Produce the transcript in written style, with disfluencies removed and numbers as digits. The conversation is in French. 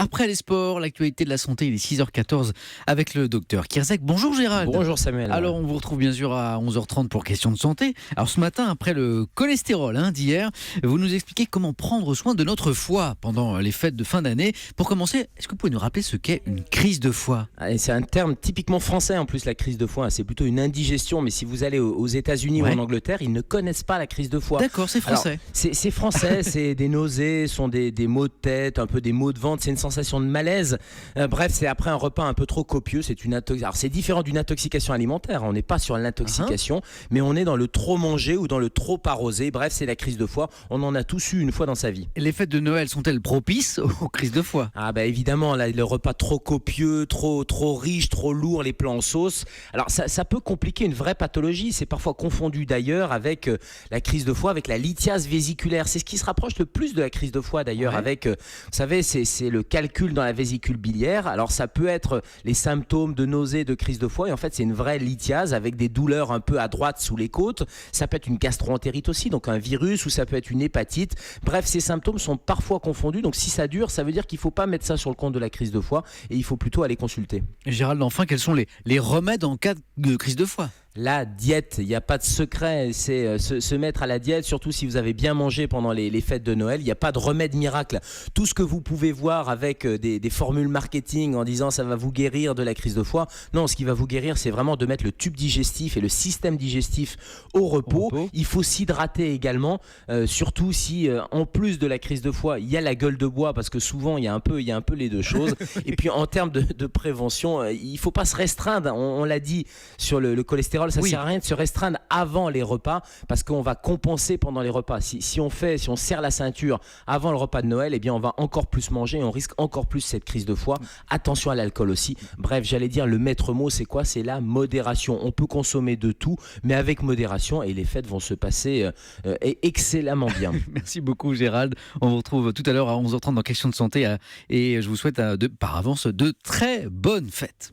Après les sports, l'actualité de la santé, il est 6h14 avec le docteur Kierzek. Bonjour Gérald. Bonjour Samuel. Alors on vous retrouve bien sûr à 11h30 pour questions de santé. Alors ce matin, après le cholestérol d'hier, vous nous expliquez comment prendre soin de notre foie pendant les fêtes de fin d'année. Pour commencer, est-ce que vous pouvez nous rappeler ce qu'est une crise de foie ? Et c'est un terme typiquement français en plus, la crise de foie. C'est plutôt une indigestion, mais si vous allez aux États-Unis ou en Angleterre, ils ne connaissent pas la crise de foie. D'accord, c'est français. Alors, c'est français, c'est des nausées, sont des maux de tête, un peu des maux de ventre, c'est une sensation de malaise. Bref, c'est après un repas un peu trop copieux. Alors c'est différent d'une intoxication alimentaire. On n'est pas sur l'intoxication, mais on est dans le trop manger ou dans le trop arrosé. Bref, c'est la crise de foie. On en a tous eu une fois dans sa vie. Les fêtes de Noël sont-elles propices aux crises de foie ? Ah bah évidemment, là, le repas trop copieux, trop riche, trop lourd, les plats en sauce. Alors ça peut compliquer une vraie pathologie. C'est parfois confondu d'ailleurs avec la crise de foie, avec la lithiase vésiculaire. C'est ce qui se rapproche le plus de la crise de foie d'ailleurs. Avec, vous savez, c'est le calcul dans la vésicule biliaire. Alors ça peut être les symptômes de nausée, de crise de foie. Et en fait, c'est une vraie lithiase avec des douleurs un peu à droite sous les côtes. Ça peut être une gastro-entérite aussi, donc un virus, ou ça peut être une hépatite. Bref, ces symptômes sont parfois confondus. Donc si ça dure, ça veut dire qu'il ne faut pas mettre ça sur le compte de la crise de foie et il faut plutôt aller consulter. Gérald, enfin, quels sont les remèdes en cas de crise de foie ? La diète, il n'y a pas de secret, c'est se mettre à la diète, surtout si vous avez bien mangé pendant les fêtes de Noël. Il n'y a pas de remède miracle. Tout ce que vous pouvez voir avec des formules marketing en disant ça va vous guérir de la crise de foie, non, ce qui va vous guérir, c'est vraiment de mettre le tube digestif et le système digestif au repos. Il faut s'hydrater également, surtout si en plus de la crise de foie, il y a la gueule de bois, parce que souvent il y a un peu les deux choses. Et puis en termes de prévention, il ne faut pas se restreindre. On l'a dit sur le cholestérol. Ça ne sert à rien de se restreindre avant les repas parce qu'on va compenser pendant les repas. Si on serre la ceinture avant le repas de Noël, eh bien on va encore plus manger et on risque encore plus cette crise de foie. Attention à l'alcool aussi. Bref, j'allais dire le maître mot, c'est quoi ? C'est la modération. On peut consommer de tout, mais avec modération et les fêtes vont se passer excellemment bien. Merci beaucoup Gérald. On vous retrouve tout à l'heure à 11h30 dans Questions de santé et je vous souhaite par avance de très bonnes fêtes.